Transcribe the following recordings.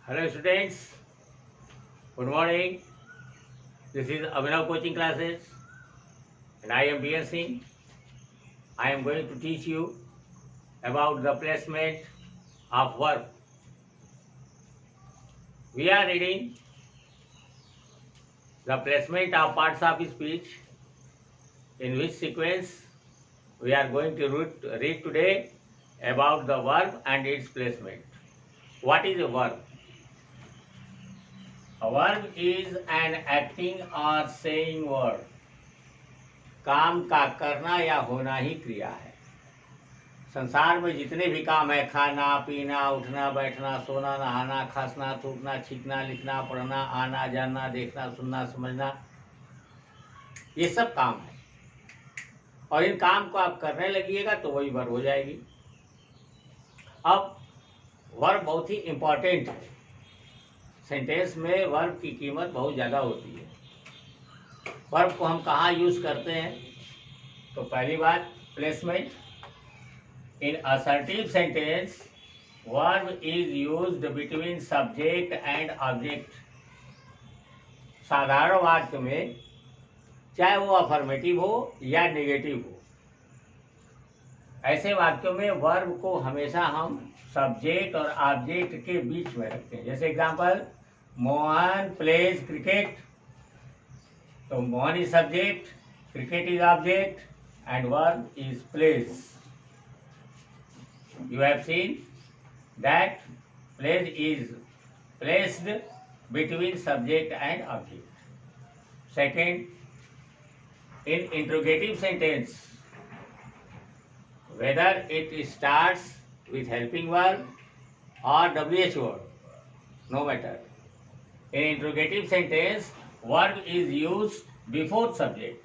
Hello students, good morning. This is Abhinav Coaching Classes and I am BN Singh. I am going to teach you about the placement of verb. We are reading the placement of parts of speech, in which sequence we are going to read today about the verb and its placement. What is a verb? A verb is an acting or saying word. काम का करना या होना ही क्रिया है। संसार में जितने भी काम है, खाना पीना, उठना बैठना, सोना नहाना, खांसना थूकना, छींकना, लिखना पढ़ना, आना जाना, देखना सुनना समझना, ये सब काम है और इन काम को आप करने लगिएगा तो वही वर्ब हो जाएगी। अब वर्ब बहुत ही इम्पोर्टेंट है। सेंटेंस में वर्ब की कीमत बहुत ज़्यादा होती है। वर्ब को हम कहाँ यूज़ करते हैं? तो पहली बात, placement. In assertive sentence verb is used between subject and object. साधारण वाक्य में चाहे वो अफर्मेटिव हो या नेगेटिव हो, ऐसे वाक्यों में वर्ब को हमेशा हम सब्जेक्ट और ऑब्जेक्ट के बीच में रखते हैं। जैसे एग्जांपल, मोहन प्लेज क्रिकेट, तो Mohan is subject, cricket is object and verb is plays. You have seen that place is placed between subject and object. Second, in interrogative sentence, whether it starts with helping verb or WH word, no matter. In interrogative sentence, verb is used before subject.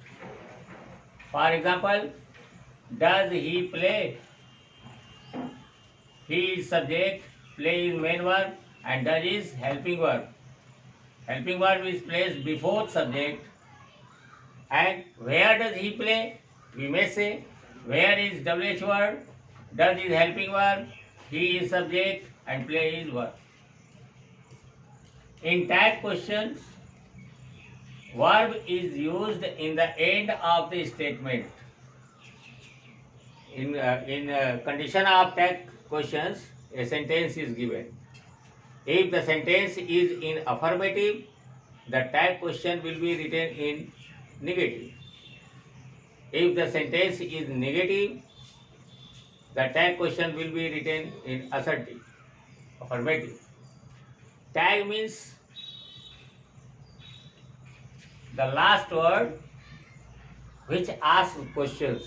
For example, does he play? He is subject, play is main verb, and does is helping verb. Helping verb is placed before subject. And where does he play? We may say, where is WH word? Does is helping verb, he is subject, and play is verb. In tag questions, verb is used in the end of the statement. In condition of tag questions, a sentence is given. If the sentence is in affirmative, the tag question will be written in negative. If the sentence is negative, the tag question will be written in assertive, affirmative. Tag means the last word which asks questions.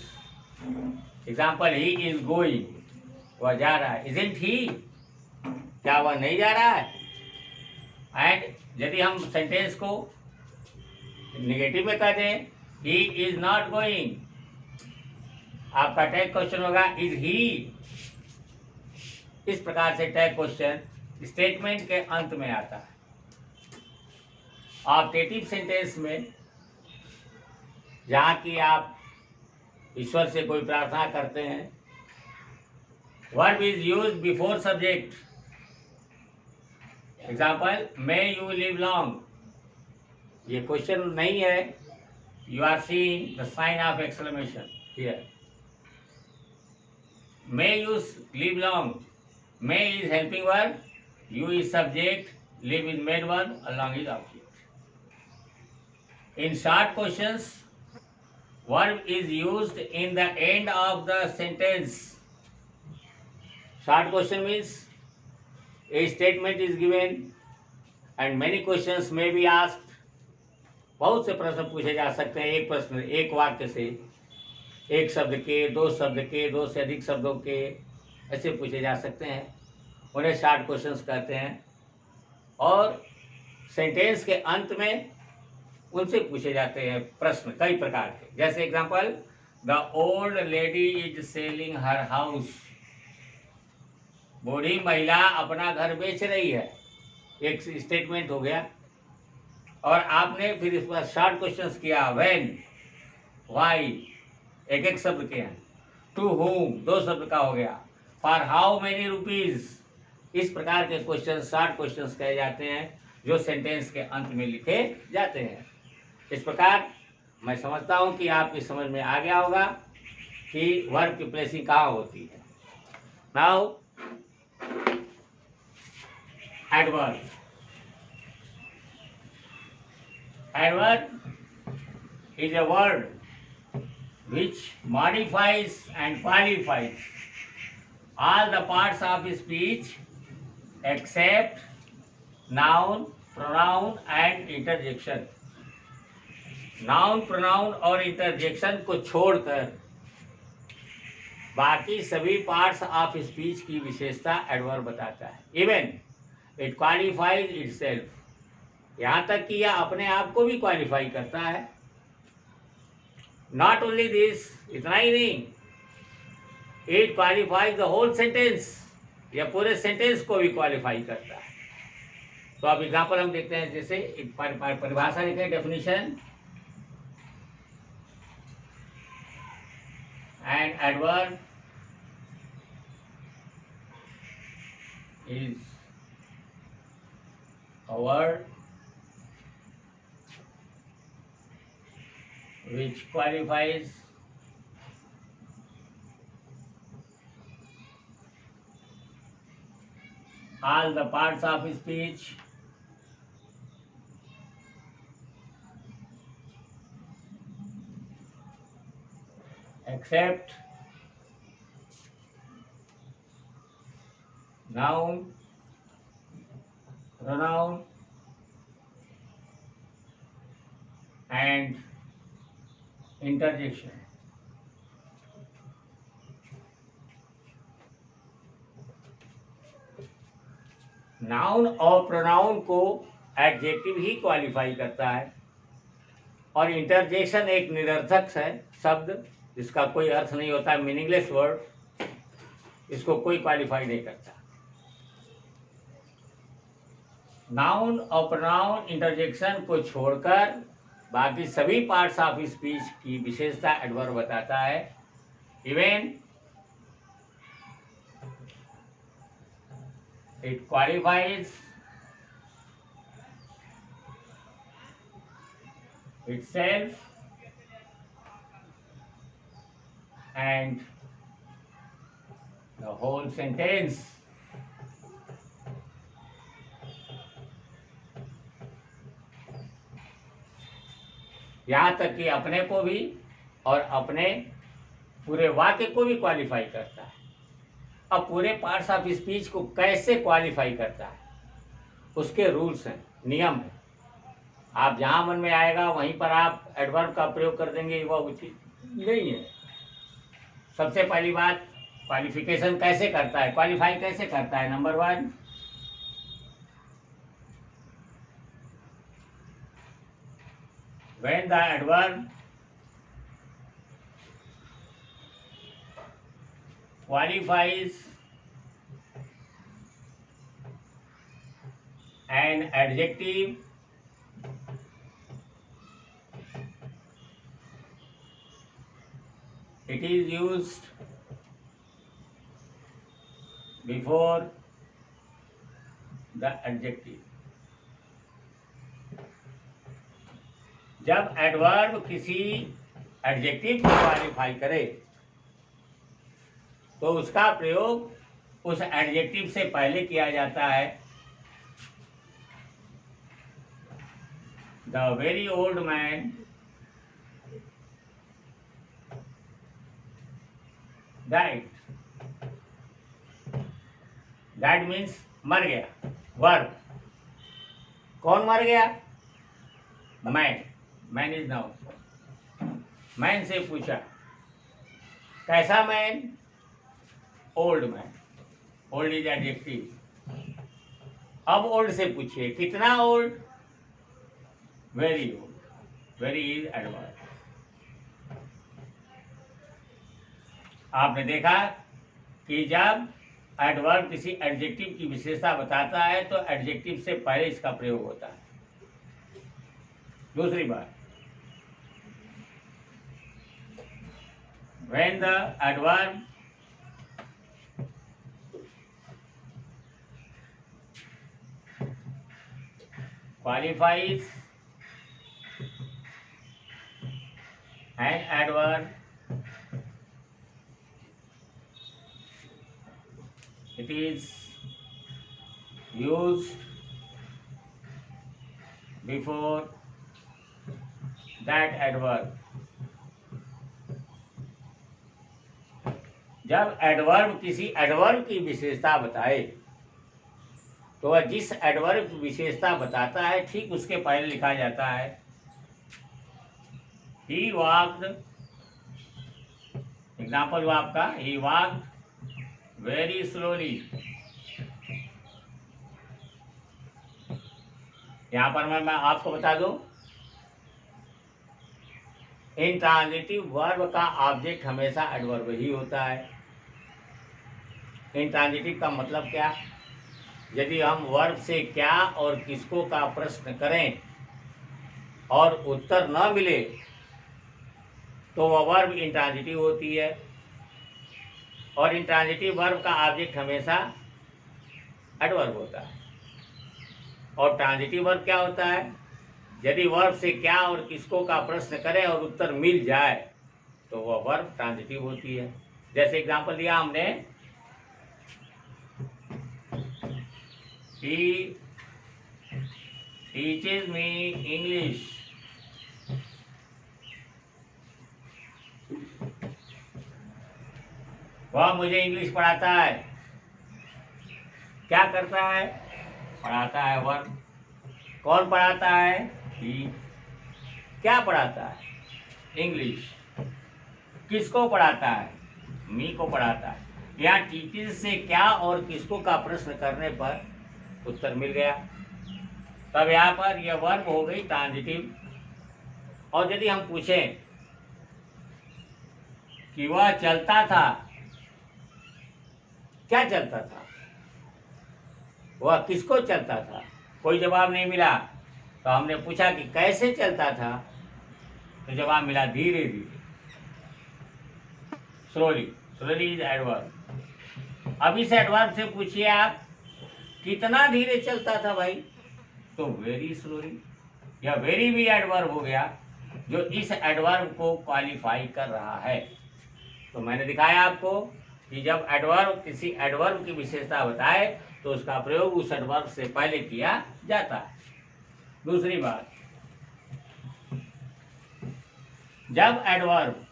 Example, he is going, वह जा रहा है। Isn't he? क्या वह नहीं जा रहा है? एंड यदि हम सेंटेंस को निगेटिव में कह दें, he is not going, आपका टैग क्वेश्चन होगा is he। इस प्रकार से टैग क्वेश्चन स्टेटमेंट के अंत में आता है। ऑब्जेक्टिव सेंटेंस में, जहाँ की आप ईश्वर से कोई प्रार्थना करते हैं, verb is used before subject. Example, may you live long. ये क्वेश्चन नहीं है, you are seeing the sign of exclamation here. May you live long. May is helping verb, you is subject, live is main verb, along is object. In short questions, verb is used in the end of the sentence. Short question means a statement is given and many questions may be asked. बहुत से प्रश्न पूछे जा सकते हैं। एक प्रश्न एक वाक्य से, एक शब्द के, दो शब्द के, दो से अधिक शब्दों के, ऐसे पूछे जा सकते हैं। उन्हें शॉर्ट क्वेश्चंस कहते हैं। और सेंटेंस के अंत में उनसे पूछे जाते हैं प्रश्न कई प्रकार के। जैसे example, the old lady is selling her house. बूढ़ी महिला अपना घर बेच रही है, एक स्टेटमेंट हो गया। और आपने फिर इस पर शॉर्ट क्वेश्चंस किया, व्हेन, व्हाई, एक एक शब्द के हैं। टू हुम, दो शब्द का हो गया। फॉर हाउ मेनी रुपीज, इस प्रकार के क्वेश्चन शॉर्ट क्वेश्चंस कहे जाते हैं जो सेंटेंस के अंत में लिखे जाते हैं। इस प्रकार मैं समझता हूं कि आपकी समझ में आ गया होगा कि वर्ब की प्लेसिंग कहाँ होती है। Now adverb. Adverb is a word which modifies and qualifies all the parts of speech except noun, pronoun and interjection। Noun, pronoun और इंटरजेक्शन को छोड़कर बाकी सभी पार्ट्स ऑफ स्पीच की विशेषता एडवर्ब बताता है। इवन इट क्वालिफाइज इटसेल्फ, यहाँ तक कि यह अपने आप को भी क्वालिफाई करता है। नॉट ओनली दिस, इतना ही नहीं, it qualifies the whole sentence, यह पूरे सेंटेंस को भी क्वालिफाई करता है। तो अब एग्जाम्पल हम देखते हैं, जैसे परिभाषा लिखें, definition. An adverb is a word which qualifies all the parts of speech except noun, pronoun and interjection। Noun और प्रोनाउन को एडजेक्टिव ही क्वालिफाई करता है और इंटरजेक्शन एक निरर्थक है शब्द जिसका कोई अर्थ नहीं होता, मीनिंगलेस वर्ड, इसको कोई क्वालिफाई नहीं करता। नाउन और प्रोनाउन इंटरजेक्शन को छोड़कर बाकी सभी पार्ट्स ऑफ स्पीच की विशेषता एडवर्ब बताता है। Even it qualifies itself and the whole sentence। यहाँ तक कि अपने को भी और अपने पूरे वाक्य को भी क्वालिफाई करता है। अब पूरे पार्ट्स ऑफ स्पीच को कैसे क्वालिफाई करता है, उसके रूल्स हैं, नियम हैं। आप जहाँ मन में आएगा वहीं पर आप एडवर्ब का प्रयोग कर देंगे, वह उचित नहीं है। सबसे पहली बात, क्वालिफिकेशन कैसे करता है, क्वालिफाई कैसे करता है। Number 1, when the adverb qualifies an adjective it is used before the adjective। जब एडवर्ब किसी एडजेक्टिव को क्वालिफाई करे तो उसका प्रयोग उस एडजेक्टिव से पहले किया जाता है। The very old man died, died means मर गया। वर्ब, कौन मर गया? Man, man is noun. Man से पूछा, कैसा man? Old man, old is adjective. अब ओल्ड से पूछिए, कितना old? Very old, very is adverb. आपने देखा कि जब एडवर्ब किसी एडजेक्टिव की विशेषता बताता है तो एडजेक्टिव से पहले इसका प्रयोग होता है। दूसरी बात, when the adverb qualifies an adverb. It is used before that adverb. जब एडवर्ब किसी एडवर्ब की विशेषता बताए तो वह जिस एडवर्ब की विशेषता बताता है ठीक उसके पहले लिखा जाता है ही वॉक्ड। एग्जाम्पल हुआ आपका ही वॉक्ड वेरी स्लोली। यहां पर मैं आपको बता दूं इंट्रांजिटिव वर्ब का ऑब्जेक्ट हमेशा एडवर्ब ही होता है। इंट्रांजिटिव का मतलब क्या? यदि हम वर्ब से क्या और किसको का प्रश्न करें और उत्तर न मिले तो वह वर्ब इंट्रांजिटिव होती है। और इंट्रांजिटिव वर्ब का ऑब्जेक्ट हमेशा एडवर्ब होता है। और ट्रांजिटिव वर्ब क्या होता है? यदि वर्ब से क्या और किसको का प्रश्न करें और उत्तर मिल जाए तो वह वर्ब ट्रांजिटिव होती है। जैसे एग्जांपल दिया हमने ही टीचेज मी इंग्लिश। वह मुझे इंग्लिश पढ़ाता है। क्या करता है? पढ़ाता है वर्ब। कौन पढ़ाता है? ही। क्या पढ़ाता है? इंग्लिश। किसको पढ़ाता है? मी को पढ़ाता है। यहाँ टीचर्स से क्या और किसको का प्रश्न करने पर उत्तर मिल गया। तब यहाँ पर यह वर्ब हो गई ट्रांजिटिव। और यदि हम पूछें कि वह चलता था, क्या चलता था? वह किसको चलता था? कोई जवाब नहीं मिला तो हमने पूछा कि कैसे चलता था, तो जवाब मिला धीरे धीरे, स्लोली। Slowly is adverb. अब इस एडवर्ब से पूछिए आप कितना धीरे चलता था भाई, तो वेरी स्लोली। या वेरी भी एडवर्ब हो गया जो इस एडवर्ब को क्वालिफाई कर रहा है। तो मैंने दिखाया आपको कि जब एडवर्ब किसी एडवर्ब की विशेषता बताए तो उसका प्रयोग उस एडवर्ब से पहले किया जाता है। दूसरी बात, जब एडवर्ब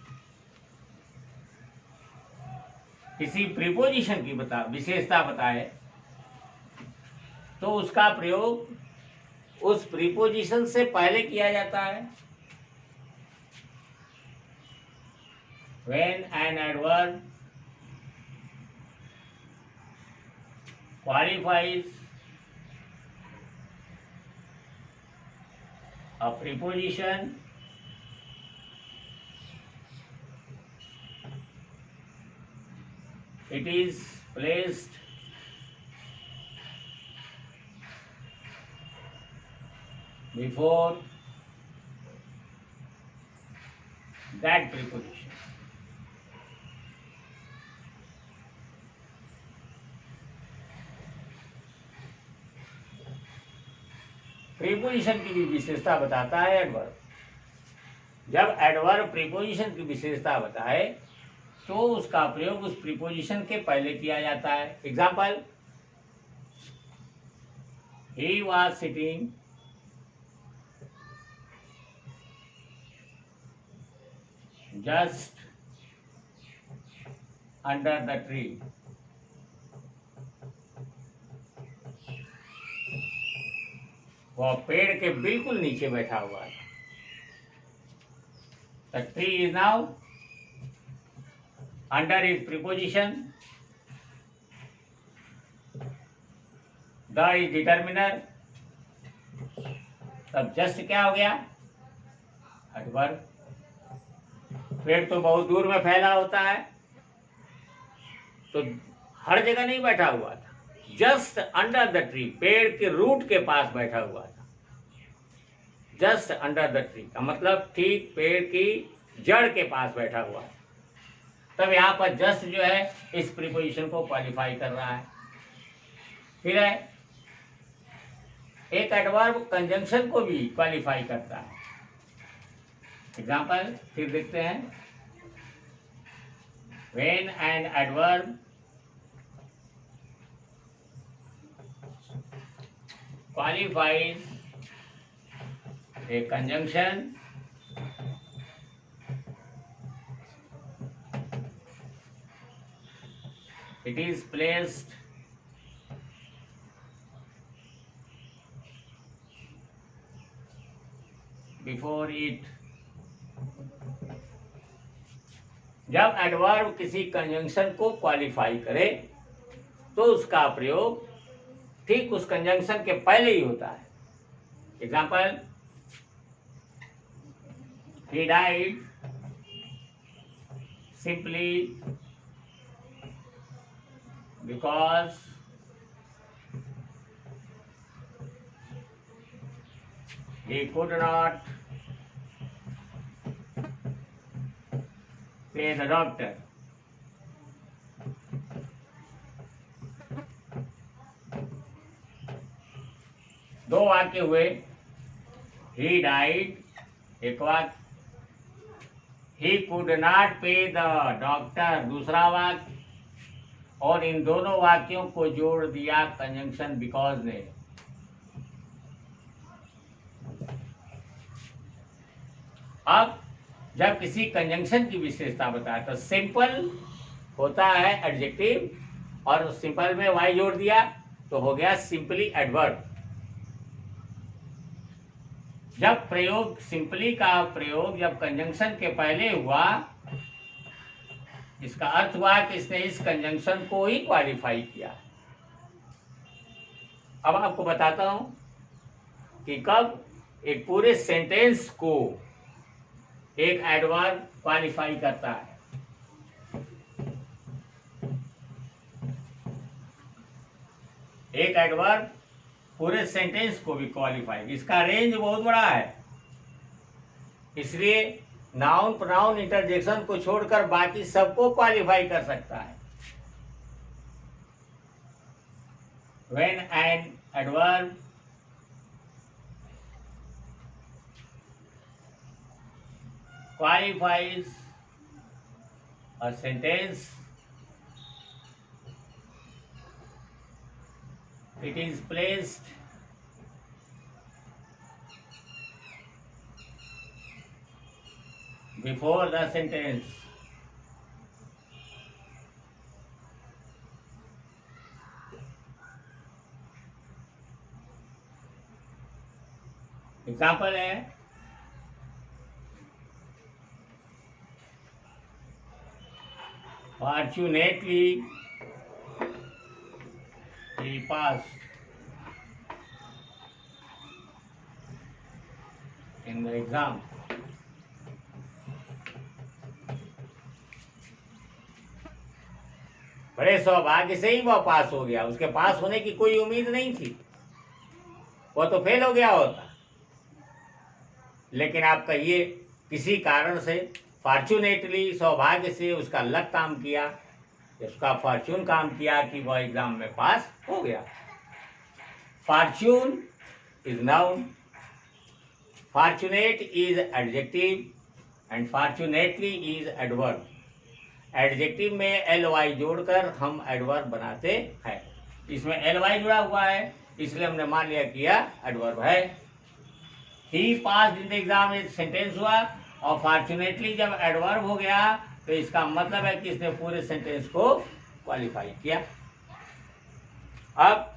किसी प्रीपोजिशन की विशेषता बताए तो उसका प्रयोग उस प्रीपोजिशन से पहले किया जाता है। When an adverb qualifies a preposition, it is placed before that preposition. Preposition की भी विशेषता बताता है एडवर्ब। जब एडवर्ब प्रीपोजिशन की विशेषता बताए तो उसका प्रयोग उस प्रीपोजिशन के पहले किया जाता है। Example, he was sitting just under the tree. वह पेड़ के बिल्कुल नीचे बैठा हुआ है। The tree is now under is preposition, the is determiner. तब जस्ट क्या हो गया? एडवर्ब। पेड़ तो बहुत दूर में फैला होता है तो हर जगह नहीं बैठा हुआ था। जस्ट अंडर द ट्री, पेड़ के रूट के पास बैठा हुआ था। जस्ट अंडर द ट्री का मतलब ठीक पेड़ की जड़ के पास बैठा हुआ है। तब यहाँ पर जस्ट जो है इस प्रीपोजिशन को क्वालिफाई कर रहा है। फिर है एक एडवर्ब कंजंक्शन को भी क्वालिफाई करता है। एग्जाम्पल फिर देखते हैं। When an adverb qualifies a conjunction, it is placed before it। जब एडवर्ब किसी कंजंक्शन को क्वालिफाई करे तो उसका प्रयोग ठीक उस कंजंक्शन के पहले ही होता है। Example, he died simply because he could not pay the doctor। दो वाक्य हुए, he died एक वाक्य, he could not pay the doctor दूसरा वाक्य, और इन दोनों वाक्यों को जोड़ दिया कंजंक्शन बिकॉज ने। अब जब किसी कंजंक्शन की विशेषता बताए तो सिंपल होता है एडजेक्टिव, और सिंपल में वाई जोड़ दिया तो हो गया सिंपली एडवर्ब। जब प्रयोग सिंपली का प्रयोग जब कंजंक्शन के पहले हुआ, इसका अर्थ हुआ कि इसने इस कंजंक्शन को ही क्वालिफाई किया। अब आपको बताता हूं कि कब एक पूरे सेंटेंस को एक एडवर्ब क्वालिफाई करता है। एक एडवर्ब पूरे सेंटेंस को भी क्वालिफाई, इसका रेंज बहुत बड़ा है, इसलिए नाउन प्रोनाउन इंटरजेक्शन को छोड़कर बाकी सबको क्वालिफाई कर सकता है। When an adverb qualifies a sentence, it is placed before the sentence। Example है, fortunately he passed in the exam। बड़े सौभाग्य से ही वह पास हो गया, उसके पास होने की कोई उम्मीद नहीं थी, वह तो फेल हो गया होता। लेकिन आप कहिए किसी कारण से, फॉर्चुनेटली सौभाग्य से उसका लक काम किया, उसका फॉर्चून काम किया कि वह एग्जाम में पास हो गया। Fortune is noun, fortunate is adjective and fortunately is adverb. Adjective में एल वाई जोड़कर हम एडवर्ब बनाते हैं। इसमें एल वाई जुड़ा हुआ है, इसलिए हमने मान लिया कि यह एडवर्ब है। ही पास इन द एग्जाम एक सेंटेंस हुआ, और फॉर्चुनेटली जब एडवर्ब हो गया तो इसका मतलब है कि इसने पूरे सेंटेंस को क्वालिफाई किया। अब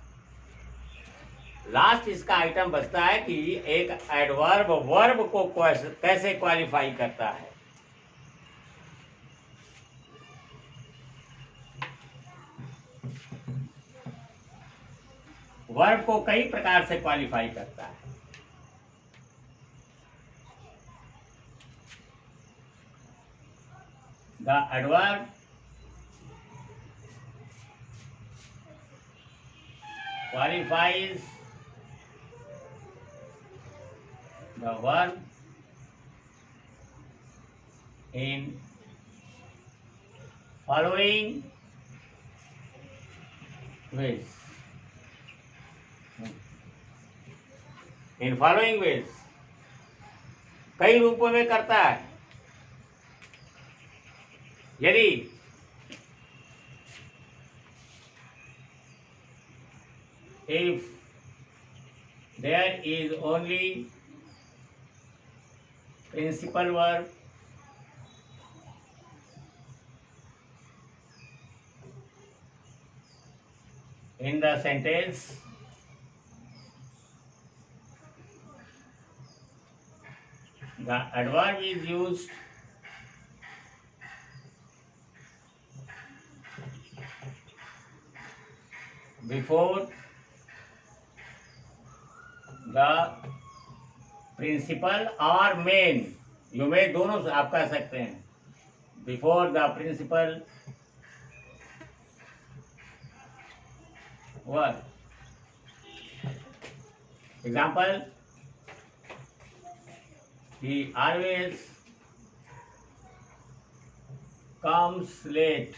लास्ट इसका आइटम बचता है कि एक एडवर्ब वर्ब को कैसे क्वालिफाई करता है। वर्ब को कई प्रकार से क्वालिफाई करता है। The adverb qualifies the verb in following ways। In following veg, कई रूपों में करता है। यदि if there is only principal verb in the sentence, the adverb is used before the principal or main, यू में दोनों से आप कह सकते हैं, before the principal verb. Example, he always comes late।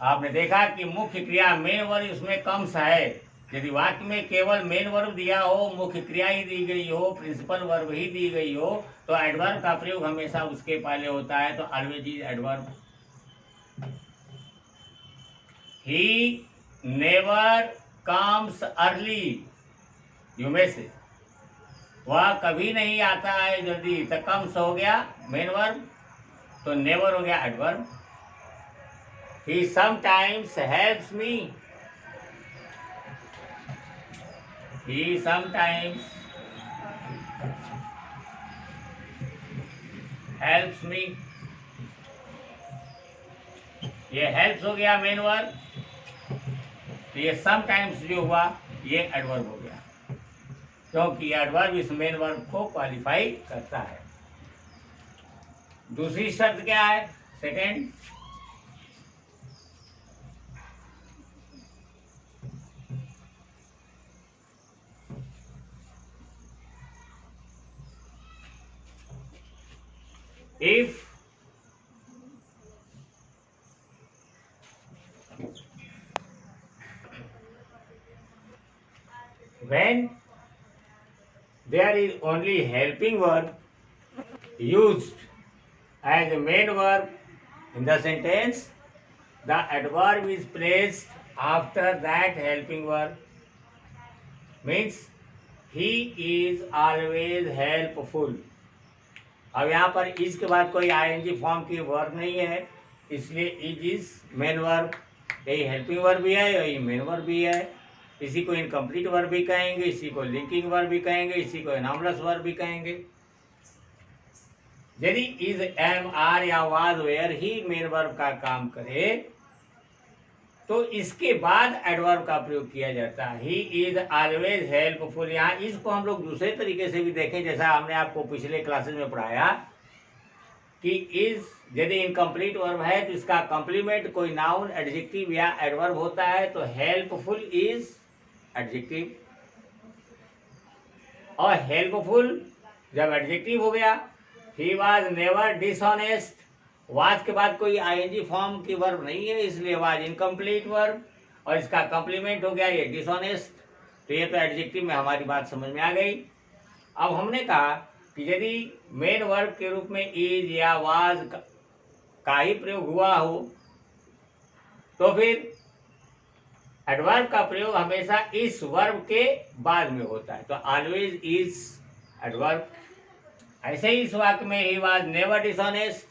आपने देखा कि मुख्य क्रिया मेन वर्ब इसमें कम्स है। यदि वाक्य में केवल मेन वर्ब दिया हो, मुख्य क्रिया ही दी गई हो, प्रिंसिपल वर्ब ही दी गई हो, तो एडवर्ब का प्रयोग हमेशा उसके पहले होता है। तो always is adverb. He never comes early, you में से वह कभी नहीं आता है जल्दी। तो कम्स हो गया मेन वर्ब, तो नेवर हो गया adverb. He sometimes helps me, he sometimes helps me, ये helps हो गया मेन वर्ब, तो ये समटाइम्स जो हुआ ये एडवर्ब हो गया, क्योंकि एडवर्ब इस मेन वर्ब को क्वालिफाई करता है। दूसरी शर्त क्या है? Second, if when there is only helping verb used as a main verb in the sentence, the adverb is placed after that helping verb, means he is always helpful। अब यहाँ पर इज के बाद कोई आईएनजी फॉर्म की verb नहीं है, इसलिए इज इज मेन वर्ब। यही हेल्पिंग वर्ब भी है, यही मेन वर्ब भी है। इसी को इनकम्प्लीट वर्ब भी कहेंगे, इसी को लिंकिंग वर्ब भी कहेंगे, इसी को एनामलस वर्ब भी कहेंगे। यदि इज, एम, आर या वाज, वेयर ही मेन वर्ब का काम करे तो इसके बाद एडवर्ब का प्रयोग किया जाता है। He is always helpful. यहाँ इसको हम लोग दूसरे तरीके से भी देखें, जैसा हमने आपको पिछले क्लासेस में पढ़ाया कि इज यदि इनकम्प्लीट वर्ब है तो इसका कॉम्प्लीमेंट कोई नाउन, एडजेक्टिव या एडवर्ब होता है, तो हेल्पफुल इज एडजेक्टिव। और हेल्पफुल जब एडजेक्टिव हो गया, he was never dishonest, was के बाद कोई आईएनजी फॉर्म की वर्ब नहीं है, इसलिए वाज इनकम्प्लीट वर्ब, और इसका कॉम्प्लीमेंट हो गया ये डिसऑनेस्ट। तो ये तो एडजेक्टिव में हमारी बात समझ में आ गई। अब हमने कहा कि यदि मेन वर्ब के रूप में इज या वाज का ही प्रयोग हुआ हो तो फिर एडवर्ब का प्रयोग हमेशा इस वर्ब के बाद में होता है। तो ऑलवेज इज एडवर्ब। ऐसे ही इस वाक्य में ही वाज नेवर डिसऑनेस्ट,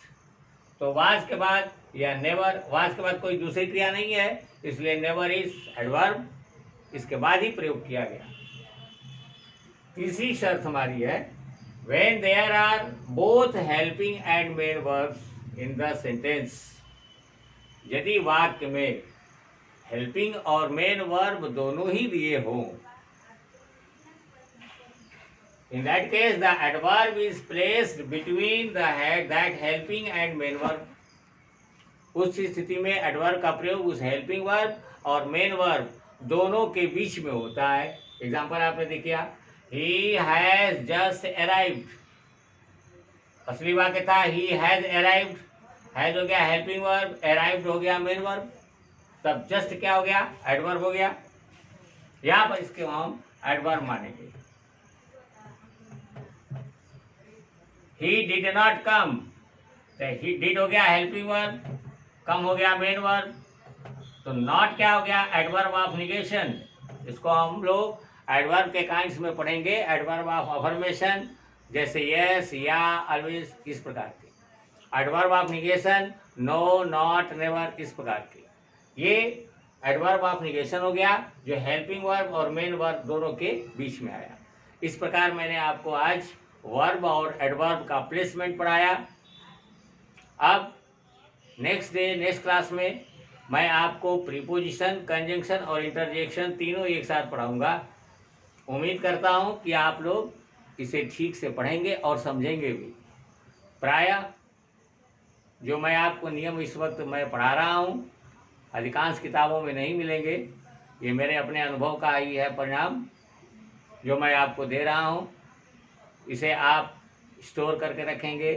तो वाज के बाद या नेवर, वाज के बाद कोई दूसरी क्रिया नहीं है, इसलिए नेवर इज एडवर्ब, इसके बाद ही प्रयोग किया गया। तीसरी शर्त हमारी है, when there are both helping and main verbs in the sentence. यदि वाक्य में हेल्पिंग और मेन वर्ब दोनों ही दिए हों, in that case the adverb is placed between the that helping and main verb। उस स्थिति में एडवर्ब का प्रयोग उस हेल्पिंग वर्ब और मेन वर्ब दोनों के बीच में होता है। एग्जाम्पल आपने देखिया, ही हैज जस्ट अराइव्ड, असली वाक्य था ही हैज अराइव्ड, हैज हो गया हेल्पिंग वर्ब, अराइव्ड हो गया मेन वर्ब, तब जस्ट क्या हो गया? एडवर्ब हो गया। यहाँ पर इसके हम एडवर्ब मानेंगे। ही डिड नॉट कम, तो ही डिड हो गया हेल्पिंग वर्ब, कम हो गया मेन वर्ब, तो नॉट क्या हो गया एडवर्ब ऑफ निगेशन। इसको हम लोग एडवर्ब के काइंड्स में पढ़ेंगे, एडवर्ब ऑफ अफर्मेशन, जैसे यस, या, ऑलवेज, इस प्रकार के। Adverb of negation no, not, never, इस प्रकार के। ये एडवर्ब ऑफ निगेशन हो गया जो हेल्पिंग वर्ब और मेन वर्ब दोनों के बीच में आया। इस प्रकार मैंने आपको आज वर्ब और एडवर्ब का प्लेसमेंट पढ़ाया। अब नेक्स्ट क्लास में मैं आपको प्रीपोजिशन, कंजंक्शन और इंटरजेक्शन तीनों एक साथ पढ़ाऊंगा। उम्मीद करता हूं कि आप लोग इसे ठीक से पढ़ेंगे और समझेंगे भी। प्रायः जो मैं आपको नियम इस वक्त मैं पढ़ा रहा हूं अधिकांश किताबों में नहीं मिलेंगे। ये मेरे अपने अनुभव का ही है परिणाम जो मैं आपको दे रहा हूं। इसे आप स्टोर करके रखेंगे,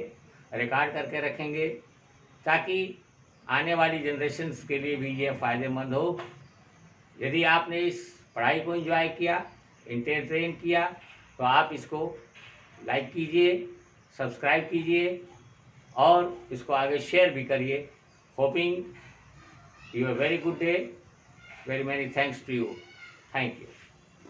रिकॉर्ड करके रखेंगे, ताकि आने वाली जनरेशन्स के लिए भी ये फ़ायदेमंद हो। यदि आपने इस पढ़ाई को एंजॉय किया, एंटरटेन किया, तो आप इसको लाइक कीजिए, सब्सक्राइब कीजिए और इसको आगे शेयर भी करिए। Hoping you a very good day, very many thanks to you, thank you.